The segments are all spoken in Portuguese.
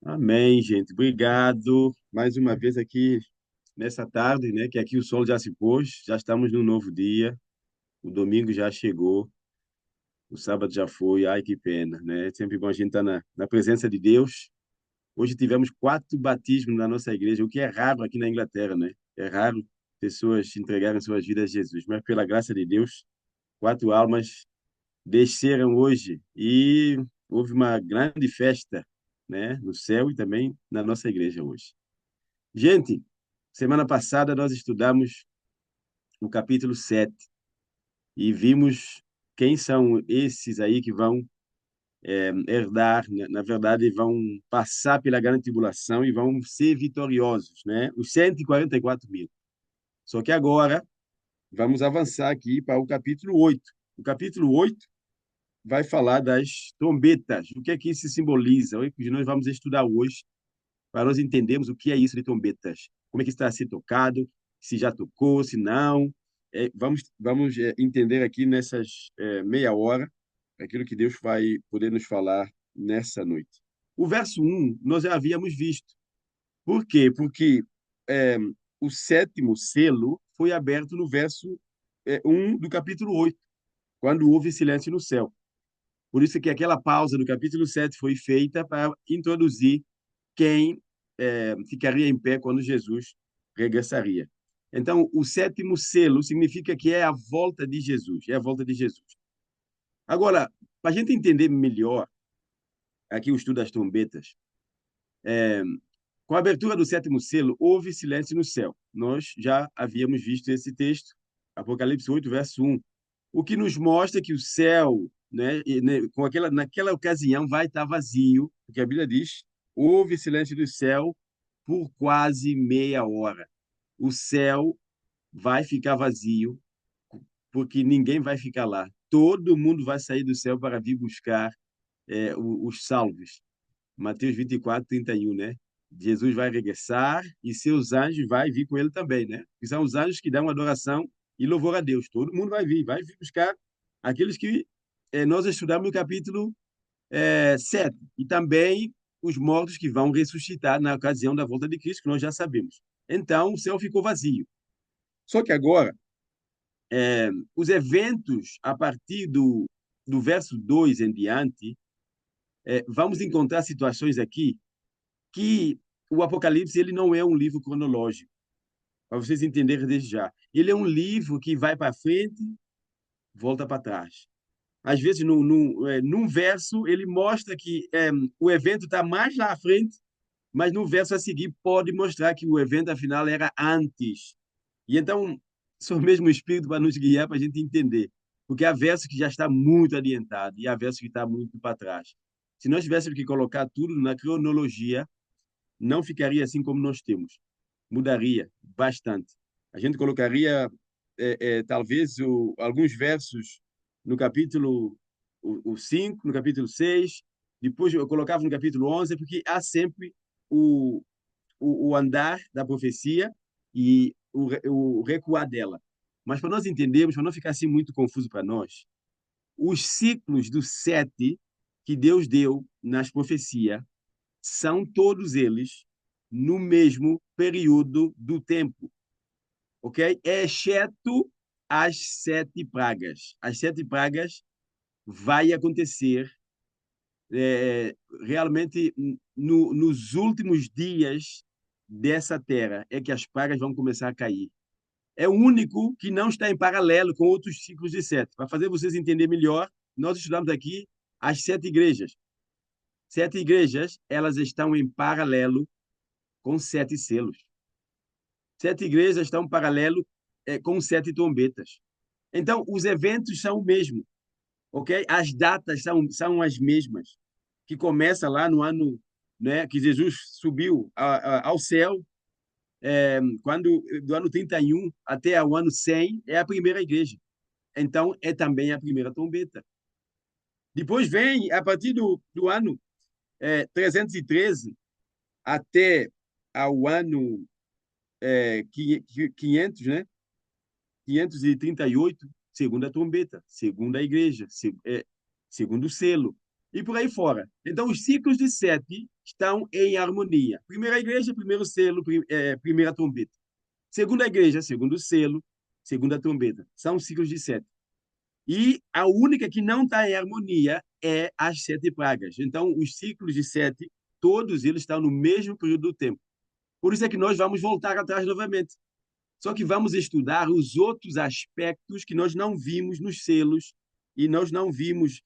Amém, gente. Obrigado mais uma vez aqui nessa tarde, né? Que aqui o sol já se pôs, já estamos num novo dia. O domingo já chegou, o sábado já foi. Ai, que pena, né? É sempre bom a gente estar na presença de Deus. Hoje tivemos 4 batismos na nossa igreja, o que é raro aqui na Inglaterra, né? É raro pessoas entregarem suas vidas a Jesus, mas pela graça de Deus, 4 almas desceram hoje e houve uma grande festa, né? No céu e também na nossa igreja hoje. Gente, semana passada nós estudamos o capítulo 7 e vimos quem são esses aí que vão herdar, na verdade, vão passar pela grande tribulação e vão ser vitoriosos, né? Os 144 mil. Só que agora vamos avançar aqui para o capítulo 8. O capítulo 8 vai falar das trombetas. O que é que isso simboliza? O que nós vamos estudar hoje para nós entendermos o que é isso de trombetas. Como é que está a ser tocado, se já tocou, se não. Vamos entender aqui nessas meia hora aquilo que Deus vai poder nos falar nessa noite. O verso 1 nós já havíamos visto. Por quê? Porque é, o sétimo selo foi aberto no verso 1 do capítulo 8, quando houve silêncio no céu. Por isso que aquela pausa do capítulo 7 foi feita para introduzir quem ficaria em pé quando Jesus regressaria. Então, o sétimo selo significa que é a volta de Jesus, é a volta de Jesus. Agora, para a gente entender melhor aqui o estudo das trombetas, com a abertura do sétimo selo, houve silêncio no céu. Nós já havíamos visto esse texto, Apocalipse 8, verso 1, o que nos mostra que o céu, naquela ocasião, vai estar vazio, porque a Bíblia diz: houve silêncio do céu por quase meia hora. O céu vai ficar vazio, porque ninguém vai ficar lá. Todo mundo vai sair do céu para vir buscar os salvos. Mateus 24, 31, né? Jesus vai regressar e seus anjos vai vir com ele também, né? Que são os anjos que dão adoração e louvor a Deus. Todo mundo vai vir buscar aqueles que nós estudamos no capítulo 7. E também os mortos que vão ressuscitar na ocasião da volta de Cristo, que nós já sabemos. Então, o céu ficou vazio. Só que agora, os eventos, a partir do verso 2 em diante, vamos encontrar situações aqui que o Apocalipse ele não é um livro cronológico, para vocês entenderem desde já. Ele é um livro que vai para frente, volta para trás. Às vezes, num verso, ele mostra que o evento está mais lá à frente, mas no verso a seguir pode mostrar que o evento, afinal, era antes. E então, só mesmo o Espírito para nos guiar, para a gente entender. Porque há verso que já está muito adiantado e há verso que está muito para trás. Se nós tivéssemos que colocar tudo na cronologia, não ficaria assim como nós temos. Mudaria bastante. A gente colocaria, talvez, alguns versos no capítulo o 5, no capítulo 6, depois eu colocava no capítulo 11, porque há sempre o, o andar da profecia e o recuar dela. Mas para nós entendermos, para não ficar assim muito confuso para nós, os ciclos do 7 que Deus deu nas profecias são todos eles no mesmo período do tempo, ok? Exceto as 7 pragas. As 7 pragas vai acontecer realmente nos últimos dias dessa terra é que as pragas vão começar a cair. É o único que não está em paralelo com outros ciclos de 7. Para fazer vocês entenderem melhor, nós estudamos aqui as 7 igrejas. 7 igrejas, elas estão em paralelo com 7 selos. 7 igrejas estão em paralelo com 7 trombetas. Então, os eventos são o mesmo, ok? As datas são as mesmas, que começa lá no ano, né, que Jesus subiu ao céu, quando do ano 31 até o ano 100 é a primeira igreja. Então, é também a primeira trombeta. Depois vem, a partir do ano 313 até ao ano 500, né? 538, segunda trombeta, segunda igreja, segundo selo. e por aí fora. Então, os ciclos de sete estão em harmonia. Primeira igreja, primeiro selo, primeira trombeta. Segunda igreja, segundo selo, segunda trombeta. São ciclos de sete. E a única que não está em harmonia é as sete pragas. Então, os ciclos de sete, todos eles estão no mesmo período do tempo. Por isso é que nós vamos voltar atrás novamente. Só que vamos estudar os outros aspectos que nós não vimos nos selos e nós não vimos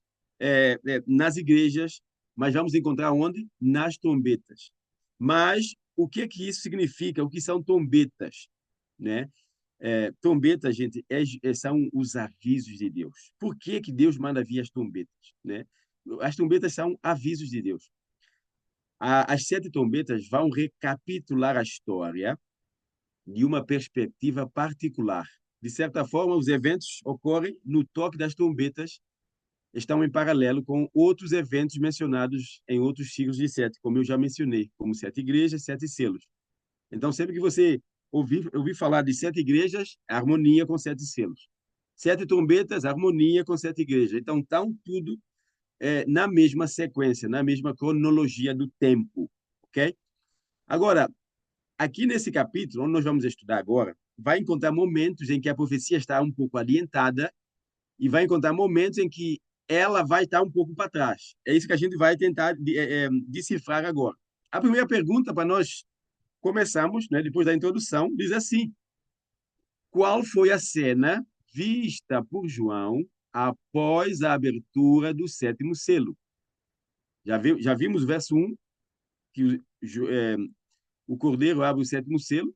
nas igrejas, mas vamos encontrar onde? Nas trombetas. Mas o que que isso significa? O que são trombetas, né? Trombetas, gente, são os avisos de Deus. Por que que Deus manda vir as trombetas, né? As trombetas são avisos de Deus. As sete trombetas vão recapitular a história de uma perspectiva particular. De certa forma, os eventos ocorrem no toque das trombetas, estão em paralelo com outros eventos mencionados em outros ciclos de sete, como eu já mencionei, como sete igrejas, sete selos. Então, sempre que você ouvir falar de sete igrejas, harmonia com sete selos. Sete trombetas, harmonia com sete igrejas. Então, estão tudo na mesma sequência, na mesma cronologia do tempo, ok? Agora, aqui nesse capítulo, onde nós vamos estudar agora, vai encontrar momentos em que a profecia está um pouco adiantada e vai encontrar momentos em que ela vai estar um pouco para trás. É isso que a gente vai tentar decifrar agora. A primeira pergunta para nós começarmos, né, depois da introdução, diz assim: qual foi a cena vista por João após a abertura do sétimo selo? Já vimos o verso 1, que o cordeiro abre o sétimo selo,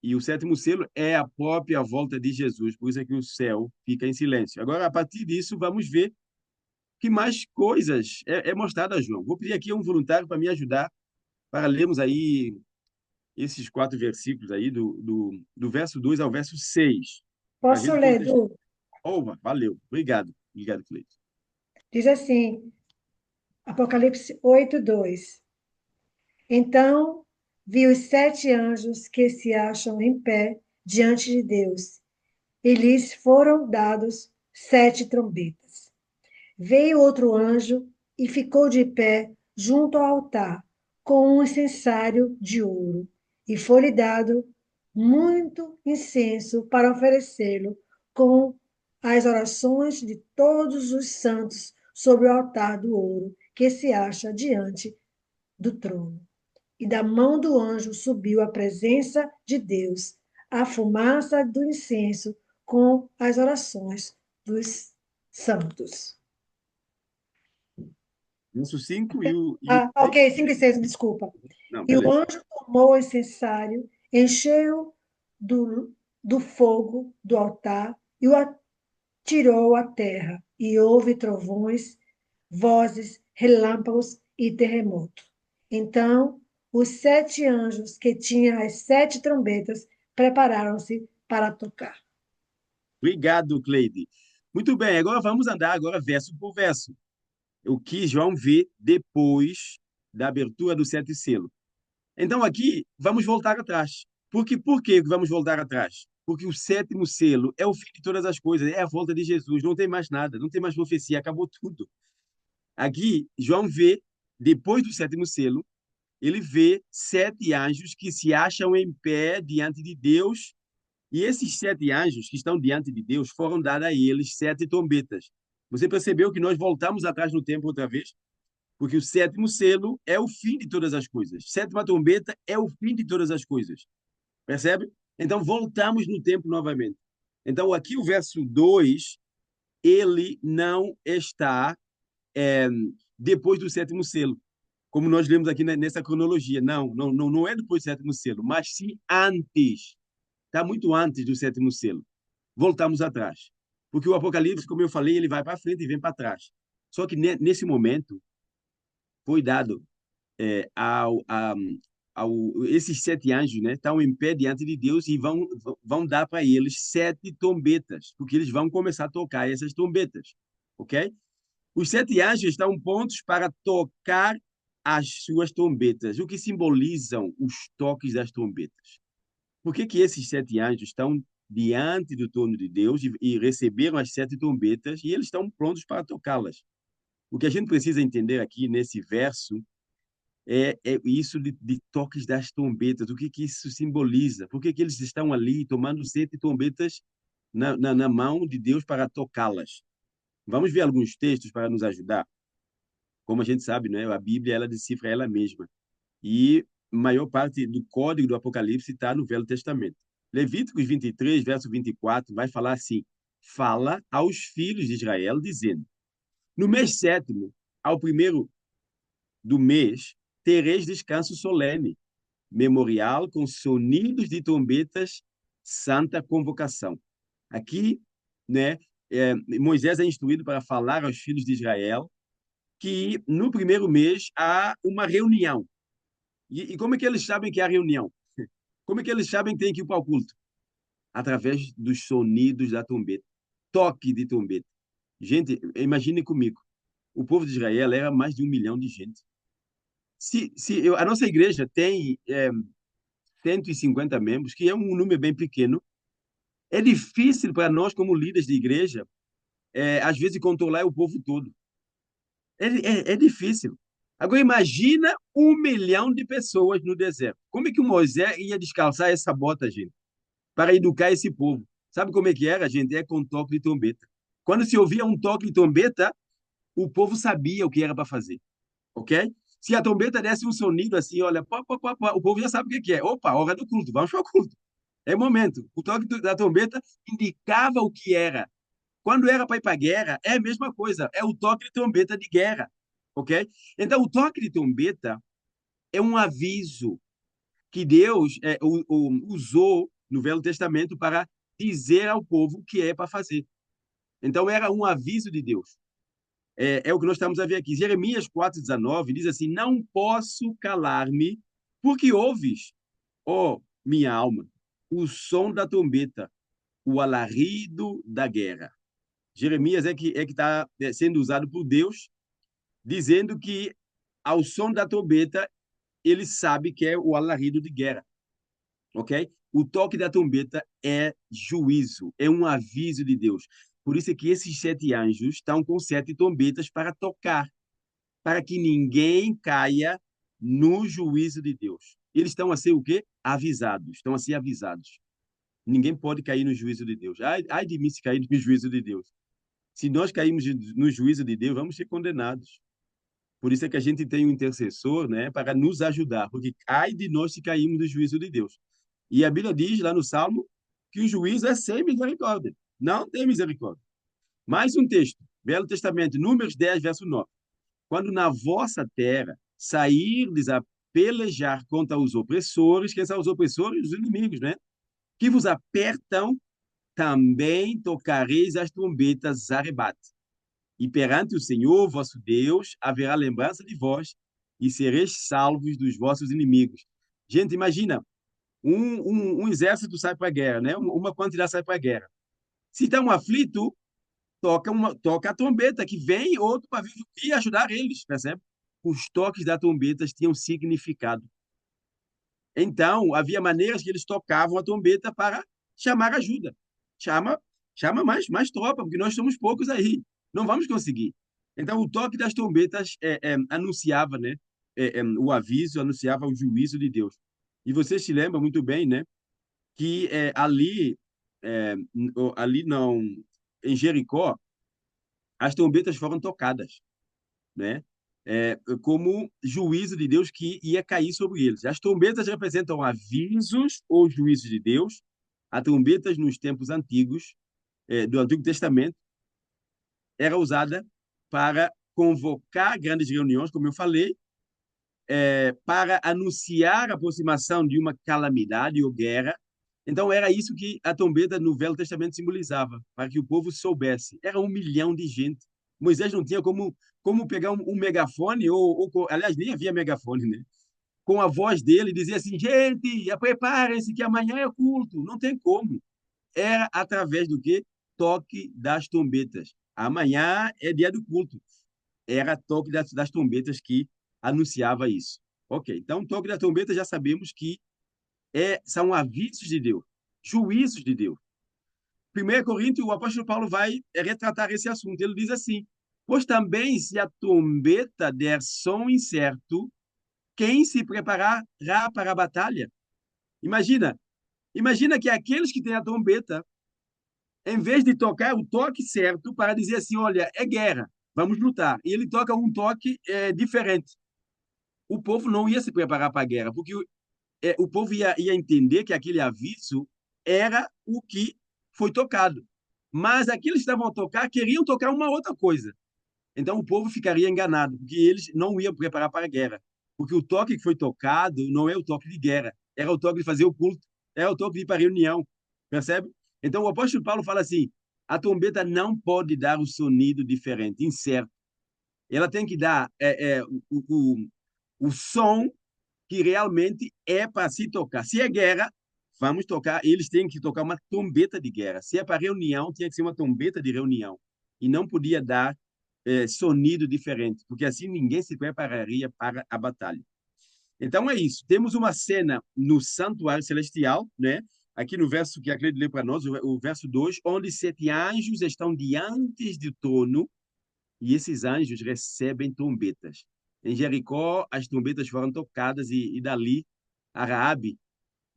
e o sétimo selo é a própria volta de Jesus, por isso é que o céu fica em silêncio. Agora, a partir disso, vamos ver que mais coisas mostrada a João. Vou pedir aqui a um voluntário para me ajudar, para lermos aí esses quatro versículos aí, do verso 2 ao verso 6, para a Posso gente ler, contextualizar. Du? Opa, valeu. Obrigado. Obrigado, Cleiton. Diz assim, Apocalipse 8:2. Então vi os sete anjos que se acham em pé diante de Deus, e lhes foram dados sete trombetas. Veio outro anjo e ficou de pé junto ao altar, com um incensário de ouro, e foi-lhe dado muito incenso para oferecê-lo com as orações de todos os santos sobre o altar do ouro que se acha diante do trono. E da mão do anjo subiu à presença de Deus a fumaça do incenso com as orações dos santos. Verso 5 e o Ah, 6? ok, 5 e 6, desculpa. Não, E o beleza. anjo tomou o incensário, encheu do fogo do altar e o atirou à terra. E houve trovões, vozes, relâmpagos e terremoto. Então, os sete anjos que tinham as sete trombetas prepararam-se para tocar. Obrigado, Cleide. Muito bem, agora vamos andar agora verso por verso. O que João vê depois da abertura do sete selo. Então, aqui, vamos voltar atrás. Por que vamos voltar atrás? Porque o sétimo selo é o fim de todas as coisas, é a volta de Jesus, não tem mais nada, não tem mais profecia, acabou tudo. Aqui, João vê, depois do sétimo selo, ele vê sete anjos que se acham em pé diante de Deus, e esses sete anjos que estão diante de Deus foram dadas a eles sete trombetas. Você percebeu que nós voltamos atrás no tempo outra vez? Porque o sétimo selo é o fim de todas as coisas. Sétima trombeta é o fim de todas as coisas. Percebe? Então, voltamos no tempo novamente. Então, aqui o verso 2 ele não está é, depois do sétimo selo, como nós lemos aqui nessa cronologia. Não é depois do sétimo selo, mas sim antes. Está muito antes do sétimo selo. Voltamos atrás. Porque o Apocalipse, como eu falei, ele vai para frente e vem para trás. Só que nesse momento foi dado é, ao, a, esses sete anjos, né, estão em pé diante de Deus e vão dar para eles sete trombetas, porque eles vão começar a tocar essas trombetas, ok? Os sete anjos estão prontos para tocar as suas trombetas, o que simbolizam os toques das trombetas. Por que que esses sete anjos estão diante do trono de Deus e receberam as sete trombetas e eles estão prontos para tocá-las? O que a gente precisa entender aqui nesse verso é isso de toques das trombetas. O que que isso simboliza? Por que que eles estão ali tomando 7 trombetas na mão de Deus para tocá-las? Vamos ver alguns textos para nos ajudar. Como a gente sabe, né, a Bíblia ela decifra ela mesma. E a maior parte do código do Apocalipse está no Velho Testamento. Levíticos 23, verso 24, vai falar assim: fala aos filhos de Israel, dizendo: no mês sétimo, ao primeiro do mês, tereis descanso solene, memorial com sonidos de trombetas, santa convocação. Aqui, né, Moisés é instruído para falar aos filhos de Israel que no primeiro mês há uma reunião. E como é que eles sabem que há reunião? Como é que eles sabem que tem que ir para o culto? Através dos sonidos da trombeta, toque de trombeta. Gente, imagine comigo, o povo de Israel era mais de 1 milhão de gente. A nossa igreja tem 150 membros, que é um número bem pequeno, é difícil para nós, como líderes de igreja, às vezes controlar o povo todo. É difícil. Agora, imagina 1 milhão de pessoas no deserto. Como é que o Moisés ia descalçar essa bota, gente, para educar esse povo? Sabe como é que era, gente? É com toque de trombeta. Quando se ouvia um toque de trombeta, o povo sabia o que era para fazer, ok? Se a trombeta desse um sonido assim, olha, pá, pá, pá, pá, o povo já sabe o que é. Opa, hora do culto, vamos para o culto. É momento. O toque da trombeta indicava o que era. Quando era para ir para a guerra, é a mesma coisa. É o toque de trombeta de guerra, ok? Então, o toque de trombeta é um aviso que Deus usou no Velho Testamento para dizer ao povo o que é para fazer. Então, era um aviso de Deus. É o que nós estamos a ver aqui. Jeremias 4,19 diz assim: não posso calar-me, porque ouves, ó minha alma, o som da trombeta, o alarido da guerra. Jeremias é que está sendo usado por Deus, dizendo que ao som da trombeta ele sabe que é o alarido de guerra, ok? O toque da trombeta é juízo, é um aviso de Deus. Por isso é que esses 7 anjos estão com 7 trombetas para tocar, para que ninguém caia no juízo de Deus. Eles estão a ser o quê? Avisados, estão a ser avisados. Ninguém pode cair no juízo de Deus. Ai de mim se cair no juízo de Deus. Se nós cairmos no juízo de Deus, vamos ser condenados. Por isso é que a gente tem um intercessor, né, para nos ajudar, porque ai de nós se cairmos no juízo de Deus. E a Bíblia diz lá no Salmo que o juízo é sem misericórdia. Não tem misericórdia. Mais um texto, Velho Testamento, Números 10, verso 9. Quando na vossa terra sairdes a pelejar contra os opressores, quem são os opressores? Os inimigos, né? Que vos apertam, também tocareis as trombetas a rebate. E perante o Senhor, vosso Deus, haverá lembrança de vós e sereis salvos dos vossos inimigos. Gente, imagina, um exército sai para a guerra, né? Uma quantidade sai para a guerra. Se está um aflito, toca a trombeta, que vem outro para vir e ajudar eles, percebe? Os toques da trombeta tinham significado. Então, havia maneiras que eles tocavam a trombeta para chamar ajuda. Chama, chama mais tropa, porque nós somos poucos aí. Não vamos conseguir. Então, o toque das trombetas anunciava, né, o aviso, anunciava o juízo de Deus. E você se lembra muito bem, né, que ali não, em Jericó, as trombetas foram tocadas, né? Como juízo de Deus que ia cair sobre eles. As trombetas representam avisos ou juízos de Deus. As trombetas nos tempos antigos, do Antigo Testamento, era usada para convocar grandes reuniões, como eu falei, para anunciar a aproximação de uma calamidade ou guerra. Então, era isso que a trombeta no Velho Testamento simbolizava, para que o povo soubesse. Era 1 milhão de gente. Moisés não tinha como pegar um megafone, aliás, nem havia megafone, né? Com a voz dele, dizer assim: gente, preparem-se que amanhã é culto. Não tem como. Era através do quê? Toque das trombetas. Amanhã é dia do culto. Era toque das trombetas que anunciava isso. Ok, então toque da trombeta já sabemos que são avisos de Deus, juízos de Deus. 1 Coríntios, o apóstolo Paulo vai retratar esse assunto. Ele diz assim: Pois também, se a trombeta der som incerto, quem se preparará para a batalha? Imagina, imagina que aqueles que têm a trombeta, em vez de tocar o toque certo para dizer assim, olha, é guerra, vamos lutar, e ele toca um toque diferente. O povo não ia se preparar para a guerra, porque o povo ia entender que aquele aviso era o que foi tocado. Mas aqueles que estavam a tocar queriam tocar uma outra coisa. Então o povo ficaria enganado, porque eles não iam preparar para a guerra. Porque o toque que foi tocado não é o toque de guerra, era o toque de fazer o culto, é o toque de ir para a reunião, percebe? Então o apóstolo Paulo fala assim: a trombeta não pode dar o sonido diferente, incerto. Ela tem que dar o som que realmente é para se tocar. Se é guerra, vamos tocar, eles têm que tocar uma trombeta de guerra. Se é para reunião, tinha que ser uma trombeta de reunião. E não podia dar sonido diferente, porque assim ninguém se prepararia para a batalha. Então é isso. Temos uma cena no santuário celestial, né? Aqui no verso que a Cleide lê para nós, o verso 2, onde 7 anjos estão diante do trono e esses anjos recebem trombetas. Em Jericó, as trombetas foram tocadas e dali a Raabe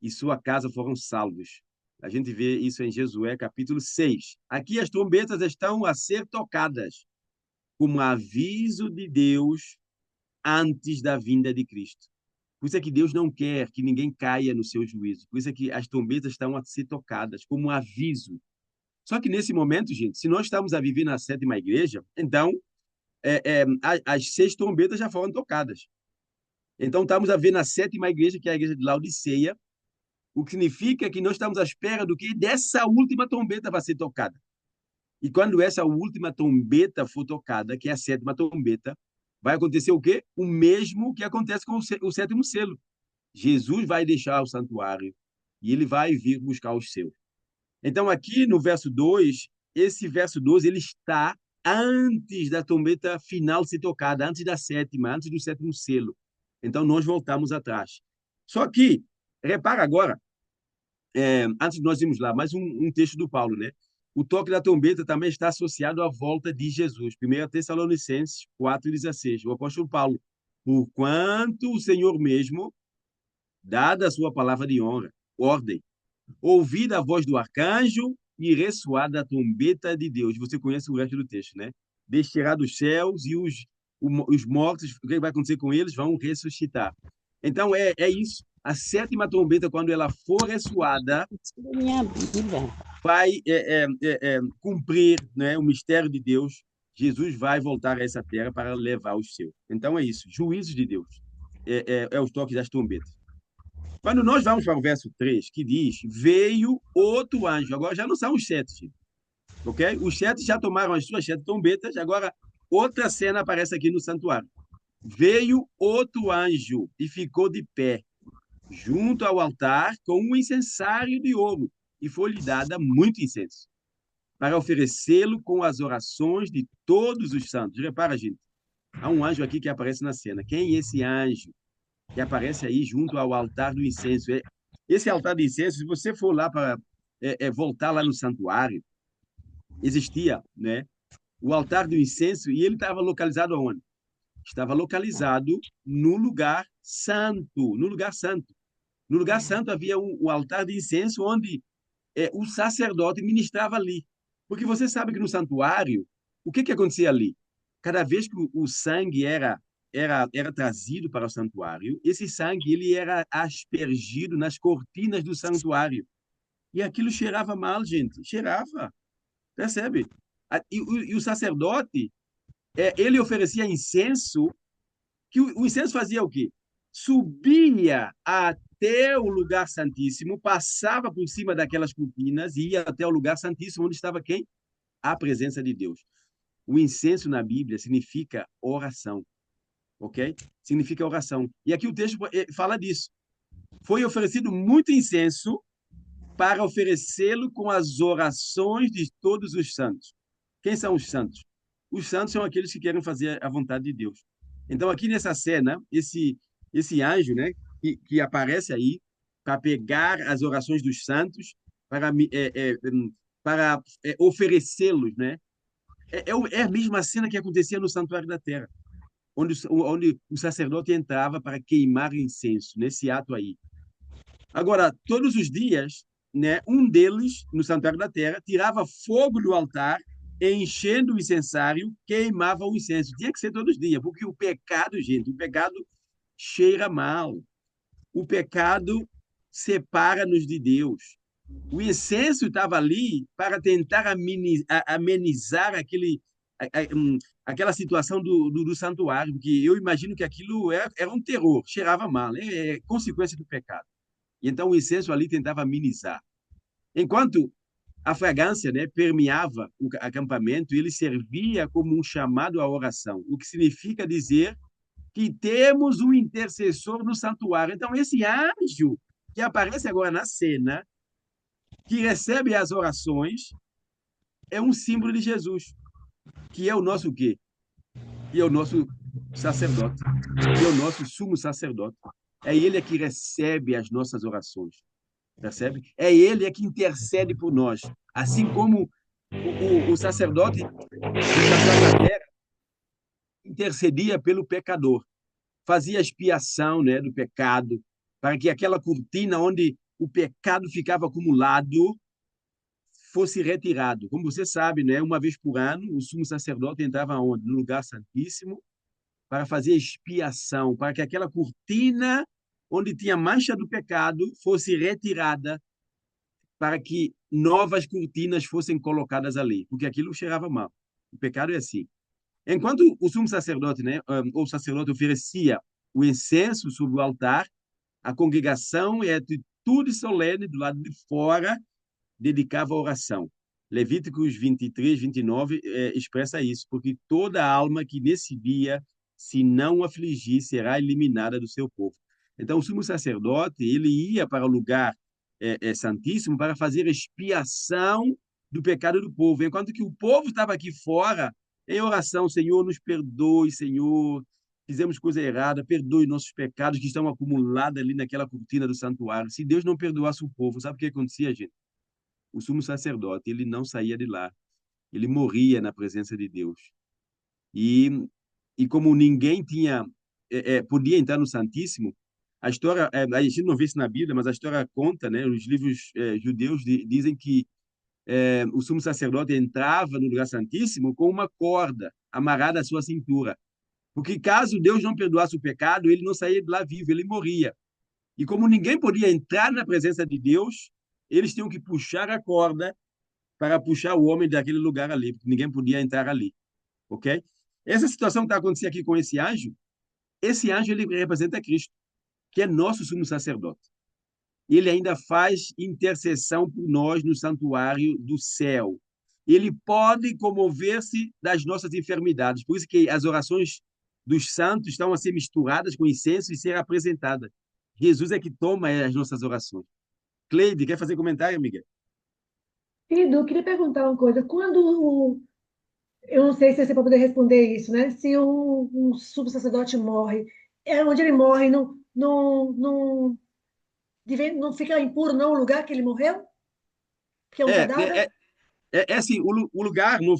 e sua casa foram salvos. A gente vê isso em Josué, capítulo 6. Aqui as trombetas estão a ser tocadas como aviso de Deus antes da vinda de Cristo. Por isso é que Deus não quer que ninguém caia no seu juízo. Por isso é que as trombetas estão a ser tocadas como um aviso. Só que nesse momento, gente, se nós estamos a viver na sétima igreja, então as 6 trombetas já foram tocadas. Então estamos a ver na sétima igreja, que é a igreja de Laodiceia, o que significa que nós estamos à espera do que dessa última trombeta vai ser tocada. E quando essa última trombeta for tocada, que é a sétima trombeta, vai acontecer o quê? O mesmo que acontece com o sétimo selo. Jesus vai deixar o santuário e ele vai vir buscar os seus. Então, aqui no verso 2, esse verso 12, ele está antes da trombeta final ser tocada, antes da sétima, antes do sétimo selo. Então, nós voltamos atrás. Só que, repara agora, antes de nós irmos lá, mais um texto do Paulo, né? O toque da trombeta também está associado à volta de Jesus. 1 Tessalonicenses 4,16. O apóstolo Paulo, porquanto o Senhor mesmo, dada a sua palavra de honra, ordem, ouvida a voz do arcanjo e ressoada a trombeta de Deus. Você conhece o resto do texto, né? Descerá dos céus e os mortos, o que vai acontecer com eles? Vão ressuscitar. Então, é isso. A sétima trombeta, quando ela for ressoada, Minha Bíblia. vai cumprir, né, o mistério de Deus. Jesus vai voltar a essa terra para levar os seus. Então, é isso. Juízos de Deus. É os toques das trombetas. Quando nós vamos para o verso 3, que diz: veio outro anjo. Agora já não são os 7, ok? Os 7 já tomaram as suas 7 trombetas, agora outra cena aparece aqui no santuário. Veio outro anjo e ficou de pé, junto ao altar, com um incensário de ouro, e foi-lhe dada muito incenso, para oferecê-lo com as orações de todos os santos. Repara, gente, há um anjo aqui que aparece na cena. Quem é esse anjo que aparece aí junto ao altar do incenso? Esse altar de incenso, se você for lá para voltar lá no santuário, existia, né, o altar do incenso e ele estava localizado aonde? Estava localizado no lugar santo, no lugar santo. No lugar santo havia o altar de incenso onde o sacerdote ministrava ali. Porque você sabe que no santuário, o que acontecia ali? Cada vez que o sangue era trazido para o santuário, esse sangue ele era aspergido nas cortinas do santuário. E aquilo cheirava mal, gente. Cheirava. Percebe? E o sacerdote, ele oferecia incenso, que o incenso fazia o quê? Subia até o lugar santíssimo, passava por cima daquelas cortinas e ia até o lugar santíssimo, onde estava quem? A presença de Deus. O incenso na Bíblia significa oração, ok? Significa oração. E aqui o texto fala disso. Foi oferecido muito incenso para oferecê-lo com as orações de todos os santos. Quem são os santos? Os santos são aqueles que querem fazer a vontade de Deus. Então, aqui nessa cena, esse anjo, né, que aparece aí para pegar as orações dos santos, para oferecê-los, né, É a mesma cena que acontecia no Santuário da Terra, onde o sacerdote entrava para queimar incenso, nesse ato aí. Agora, todos os dias, né, um deles, no Santuário da Terra, tirava fogo do altar, enchendo o incensário, queimava o incenso. Tinha que ser todos os dias, porque o pecado, gente, o pecado cheira mal. O pecado separa-nos de Deus. O incenso estava ali para tentar amenizar aquela situação do santuário, porque eu imagino que aquilo era um terror, cheirava mal, é consequência do pecado. E então o incenso ali tentava amenizar. Enquanto a fragrância, né, permeava o acampamento, ele servia como um chamado à oração, o que significa dizer que temos um intercessor no santuário. Então, esse anjo que aparece agora na cena, que recebe as orações, é um símbolo de Jesus, que é o nosso o quê? Que é o nosso sacerdote, que é o nosso sumo sacerdote. É ele que recebe as nossas orações, percebe? É ele que intercede por nós. Assim como o sacerdote no Santuário da Terra intercedia pelo pecador, fazia expiação, né, do pecado, para que aquela cortina onde o pecado ficava acumulado fosse retirado. Como você sabe, né, uma vez por ano, o sumo sacerdote entrava onde? No lugar santíssimo, para fazer expiação, para que aquela cortina onde tinha mancha do pecado fosse retirada, para que novas cortinas fossem colocadas ali, porque aquilo cheirava mal. O pecado é assim. Enquanto o sumo sacerdote, né, ou sacerdote oferecia o incenso sobre o altar, a congregação, em atitude solene do lado de fora, dedicava a oração. Levíticos 23, 29 expressa isso, porque toda alma que nesse dia se não afligir será eliminada do seu povo. Então, o sumo sacerdote, ele ia para o lugar santíssimo para fazer expiação do pecado do povo, enquanto que o povo estava aqui fora em oração, Senhor, nos perdoe, Senhor, fizemos coisa errada, perdoe nossos pecados que estão acumulados ali naquela cortina do santuário. Se Deus não perdoasse o povo, sabe o que acontecia, gente? O sumo sacerdote, ele não saía de lá. Ele morria na presença de Deus. E, e como ninguém podia entrar no Santíssimo, a história, a gente não vê isso na Bíblia, mas a história conta, né? Os livros judeus dizem que o sumo sacerdote entrava no lugar santíssimo com uma corda amarrada à sua cintura. Porque caso Deus não perdoasse o pecado, ele não saía de lá vivo, ele morria. E como ninguém podia entrar na presença de Deus, eles tinham que puxar a corda para puxar o homem daquele lugar ali, porque ninguém podia entrar ali, ok? Essa situação que está acontecendo aqui com esse anjo ele representa Cristo, que é nosso sumo sacerdote. Ele ainda faz intercessão por nós no santuário do céu. Ele pode comover-se das nossas enfermidades. Por isso que as orações dos santos estão a ser misturadas com incenso e ser apresentadas. Jesus é que toma as nossas orações. Cleide, quer fazer comentário, amiga? Edu, eu queria perguntar uma coisa. Eu não sei se você vai poder responder isso, né? Se um subsacerdote morre, é onde ele morre, não fica impuro, não, o lugar que ele morreu? Que é um É, cadáver? é assim, o lugar não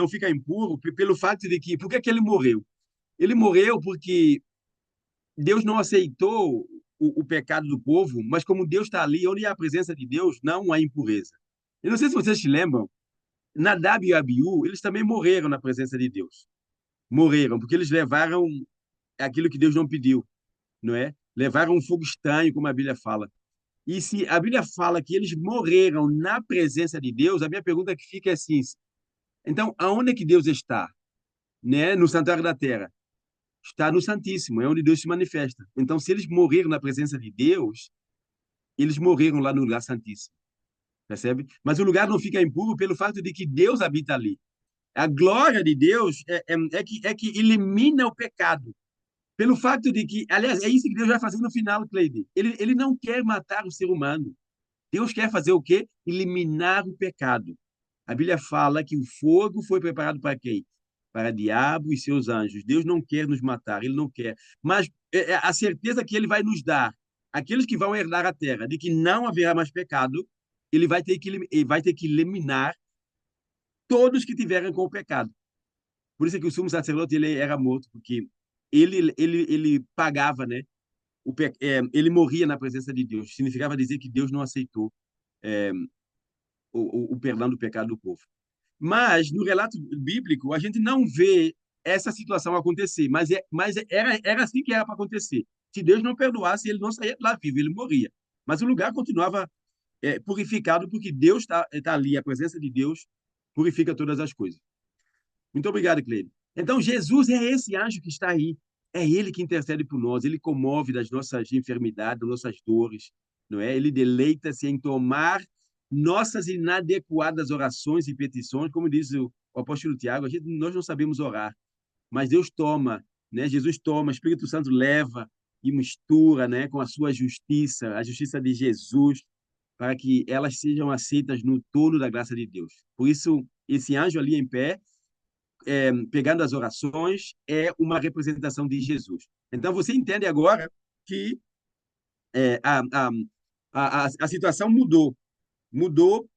fica impuro pelo fato de que, por que que ele morreu? Ele morreu porque Deus não aceitou o pecado do povo, mas como Deus está ali, onde há a presença de Deus, não há impureza. Eu não sei se vocês se lembram, Nadab e Abiú, eles também morreram na presença de Deus. Morreram, porque eles levaram aquilo que Deus não pediu, não é? Levaram um fogo estranho, como a Bíblia fala. E se a Bíblia fala que eles morreram na presença de Deus, a minha pergunta que fica é assim, então, aonde é que Deus está? Né? No santuário da terra. Está no Santíssimo, é onde Deus se manifesta. Então, se eles morreram na presença de Deus, eles morreram lá no lugar santíssimo, percebe? Mas o lugar não fica impuro pelo fato de que Deus habita ali. A glória de Deus é que elimina o pecado. Pelo fato de que, aliás, é isso que Deus vai fazer no final, Cleide. Ele não quer matar o ser humano. Deus quer fazer o quê? Eliminar o pecado. A Bíblia fala que o fogo foi preparado para quem? Para diabo e seus anjos. Deus não quer nos matar, ele não quer. Mas a certeza que ele vai nos dar, aqueles que vão herdar a terra, de que não haverá mais pecado, ele vai ter que eliminar todos que tiveram com o pecado. Por isso é que o sumo sacerdote ele era morto, porque ele pagava, né? Ele morria na presença de Deus. Significava dizer que Deus não aceitou é, o perdão do pecado do povo. Mas, no relato bíblico, a gente não vê essa situação acontecer, mas era assim que era para acontecer. Se Deus não perdoasse, ele não saía de lá vivo, ele morria. Mas o lugar continuava purificado, porque Deus está ali, a presença de Deus purifica todas as coisas. Muito obrigado, Cleide. Então, Jesus é esse anjo que está aí. É ele que intercede por nós, ele comove das nossas enfermidades, das nossas dores, não é? Ele deleita-se em tomar nossas inadequadas orações e petições, como diz o apóstolo Tiago, nós não sabemos orar, mas Deus toma, né? Jesus toma, o Espírito Santo leva e mistura, né, com a sua justiça, a justiça de Jesus, para que elas sejam aceitas no trono da graça de Deus. Por isso, esse anjo ali em pé pegando as orações, é uma representação de Jesus. Então, você entende agora que é, a situação mudou. Mudou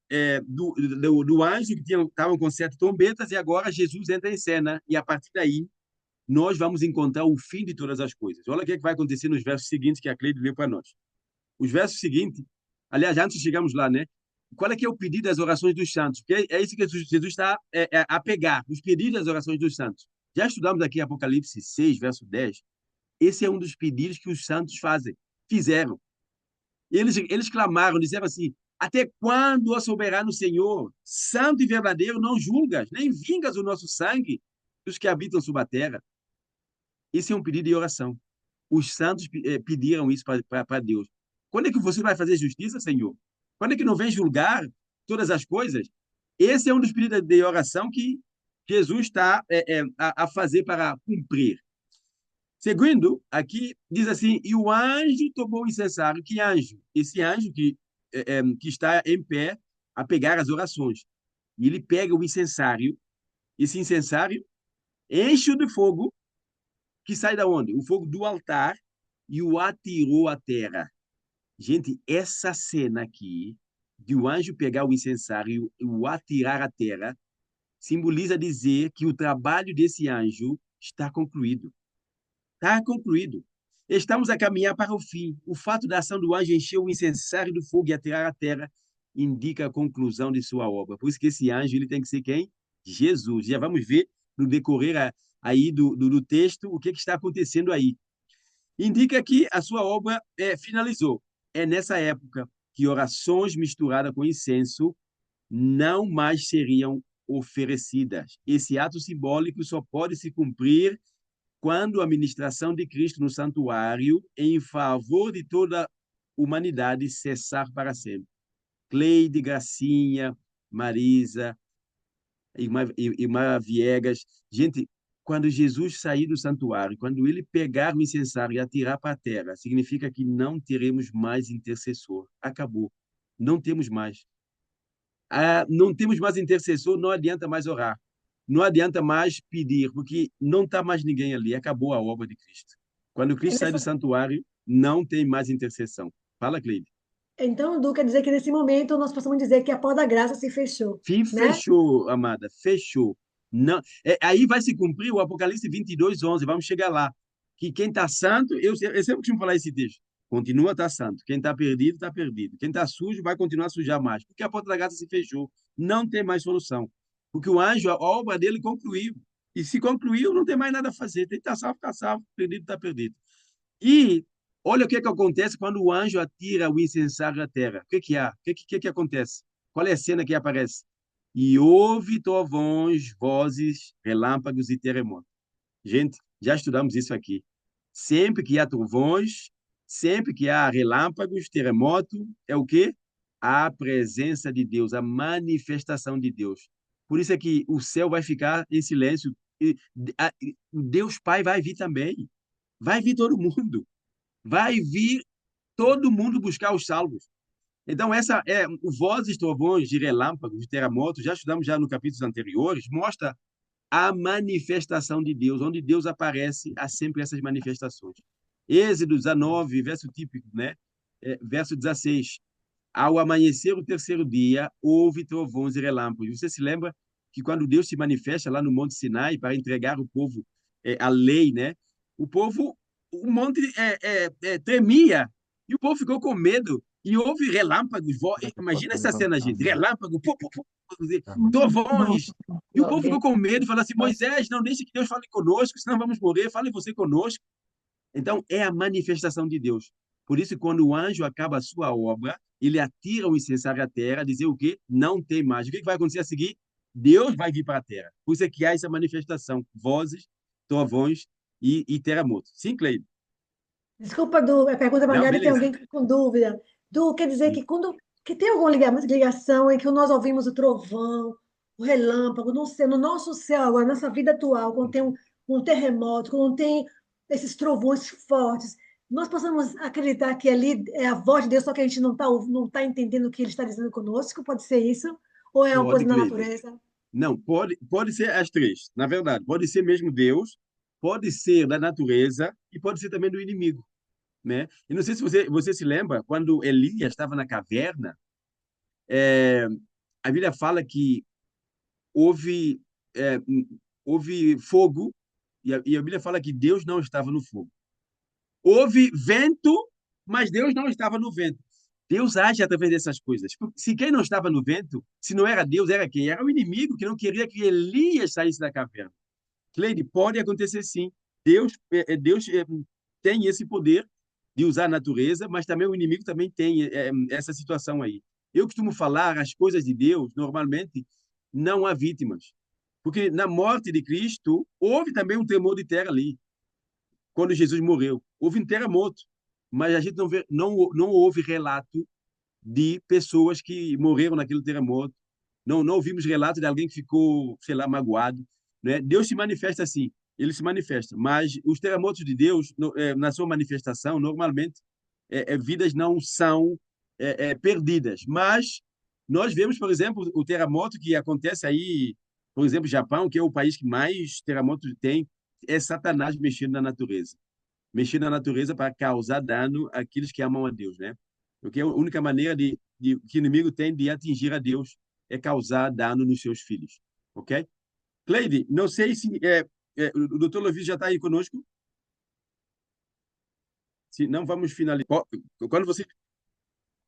do anjo que estavam com 7 trombetas e agora Jesus entra em cena. E a partir daí, nós vamos encontrar o fim de todas as coisas. Olha o que vai acontecer nos versos seguintes que a Cleide leu para nós. Os versos seguintes, aliás, antes chegamos lá, né? Qual é que é o pedido das orações dos santos? Porque é isso que Jesus está a pegar, os pedidos das orações dos santos. Já estudamos aqui Apocalipse 6, verso 10. Esse é um dos pedidos que os santos fizeram. Eles clamaram, disseram assim, até quando, ó soberano Senhor, santo e verdadeiro, não julgas, nem vingas o nosso sangue dos que habitam sobre a terra? Esse é um pedido de oração. Os santos pediram isso para Deus. Quando é que você vai fazer justiça, Senhor? Quando é que não vem julgar todas as coisas? Esse é um dos pedidos de oração que Jesus está a fazer para cumprir. Segundo, aqui diz assim, e o anjo tomou o incensário. Que anjo? Esse anjo que está em pé a pegar as orações. E ele pega o incensário, esse incensário enche-o de fogo, que sai da onde? O fogo do altar, e o atirou à terra. Gente, essa cena aqui, de o anjo pegar o incensário e o atirar à terra, simboliza dizer que o trabalho desse anjo está concluído. Está concluído. Estamos a caminhar para o fim. O fato da ação do anjo encher o incensário do fogo e atirar à terra indica a conclusão de sua obra. Por isso que esse anjo ele tem que ser quem? Jesus. Já vamos ver no decorrer aí do texto o que está acontecendo aí. Indica que a sua obra finalizou. É nessa época que orações misturadas com incenso não mais seriam oferecidas. Esse ato simbólico só pode se cumprir quando a ministração de Cristo no santuário em favor de toda a humanidade cessar para sempre. Cleide, Gracinha, Marisa, Irmã Viegas. Gente, quando Jesus sair do santuário, quando ele pegar o incensário e atirar para a terra, significa que não teremos mais intercessor. Acabou. Não temos mais. Não temos mais intercessor, não adianta mais orar. Não adianta mais pedir, porque não está mais ninguém ali. Acabou a obra de Cristo. Quando Cristo sai do santuário, não tem mais intercessão. Fala, Cleide. Então, Du, quer dizer que nesse momento nós possamos dizer que a porta da graça se fechou, né? Fechou, amada, fechou. Não, aí vai se cumprir o Apocalipse 22:11. Vamos chegar lá. Que quem está santo, eu sempre costumo falar esse texto, continua a estar santo. Quem está perdido, está perdido. Quem está sujo, vai continuar a sujar mais. Porque a porta da graça se fechou. Não tem mais solução. Porque o anjo, a obra dele concluiu. E se concluiu, não tem mais nada a fazer. Tem que estar salvo, está salvo. Perdido, está perdido. E olha o que acontece quando o anjo atira o incensário à terra. O que há? O que acontece? Qual é a cena que aparece? E houve trovões, vozes, relâmpagos e terremotos. Gente, já estudamos isso aqui. Sempre que há trovões, sempre que há relâmpagos, terremoto, é o quê? A presença de Deus, a manifestação de Deus. Por isso é que o céu vai ficar em silêncio. Deus Pai vai vir também. Vai vir todo mundo. Vai vir todo mundo buscar os salvos. Então, essa é o vozes, trovões, de relâmpagos, de terremotos, já estudamos já no capítulos anteriores, mostra a manifestação de Deus, onde Deus aparece, há sempre essas manifestações. Êxodo 19, verso típico, né? Verso 16. Ao amanhecer o terceiro dia, houve trovões e relâmpagos. Você se lembra que quando Deus se manifesta lá no Monte Sinai para entregar o povo a lei, né? O monte tremia e o povo ficou com medo e houve relâmpagos. Imagina essa cena, gente, relâmpago, trovões. E o povo ficou com medo e falou assim: Moisés, não deixe que Deus fale conosco, senão vamos morrer. Fale você conosco. Então, é a manifestação de Deus. Por isso, quando o anjo acaba a sua obra, ele atira o incensário à terra, dizer o quê? Não tem mais. O que vai acontecer a seguir? Deus vai vir para a terra. Por isso é que há essa manifestação, vozes, trovões e terremotos. Sim, Cleide? Desculpa, Du, a pergunta mais Não, grave, tem beleza. alguém com dúvida. Du, quer dizer que quando que tem alguma ligação em que nós ouvimos o trovão, o relâmpago, no céu, no nosso céu agora, nossa vida atual, quando tem um terremoto, quando tem esses trovões fortes, nós possamos acreditar que ali é a voz de Deus, só que a gente não tá entendendo o que ele está dizendo conosco? Pode ser isso? Ou é uma coisa Pode, da Cleide. natureza? Não, pode ser as três, na verdade. Pode ser mesmo Deus, pode ser da natureza e pode ser também do inimigo, né? E não sei se você se lembra, quando Elias estava na caverna, a Bíblia fala que houve, é, houve fogo, e a Bíblia fala que Deus não estava no fogo. Houve vento, mas Deus não estava no vento. Deus age através dessas coisas. Se quem não estava no vento, se não era Deus, era quem? Era o inimigo que não queria que Elias saísse da caverna. Cleide, pode acontecer sim. Deus tem esse poder de usar a natureza, mas também o inimigo também tem essa situação aí. Eu costumo falar, as coisas de Deus, normalmente, não há vítimas. Porque na morte de Cristo, houve também um tremor de terra ali. Quando Jesus morreu, houve um terremoto. Mas a gente não houve relato de pessoas que morreram naquele terremoto. Não ouvimos relato de alguém que ficou, sei lá, magoado, né? Deus se manifesta assim, ele se manifesta, mas os terremotos de Deus, na sua manifestação, normalmente, vidas não são perdidas. Mas nós vemos, por exemplo, o terremoto que acontece aí, por exemplo, Japão, que é o país que mais terremotos tem, é Satanás mexendo na natureza. Mexendo na natureza para causar dano àqueles que amam a Deus, né? Porque a única maneira que o inimigo tem de atingir a Deus é causar dano nos seus filhos, ok? Cleide, não sei se o doutor Lovis já está aí conosco. Se não, vamos finalizar. Quando você.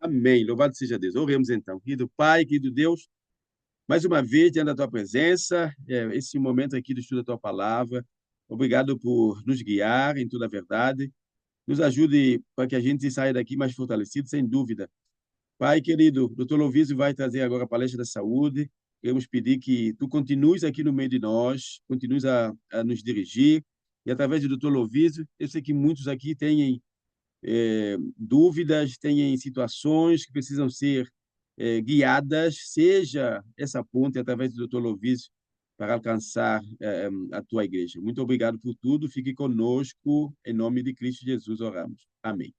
Amém. Louvado seja Deus. Oremos então. Querido Pai, querido Deus, mais uma vez, diante da tua presença, esse momento aqui do estudo da tua palavra. Obrigado por nos guiar em toda a verdade. Nos ajude para que a gente saia daqui mais fortalecido, sem dúvida. Pai querido, o doutor Lovisio vai trazer agora a palestra da saúde. Queremos pedir que tu continues aqui no meio de nós, continues a nos dirigir. E através do doutor Lovisio, eu sei que muitos aqui têm dúvidas, têm situações que precisam ser guiadas, seja essa ponte através do doutor Lovisio para alcançar a tua igreja. Muito obrigado por tudo. Fique conosco. Em nome de Cristo Jesus, oramos. Amém.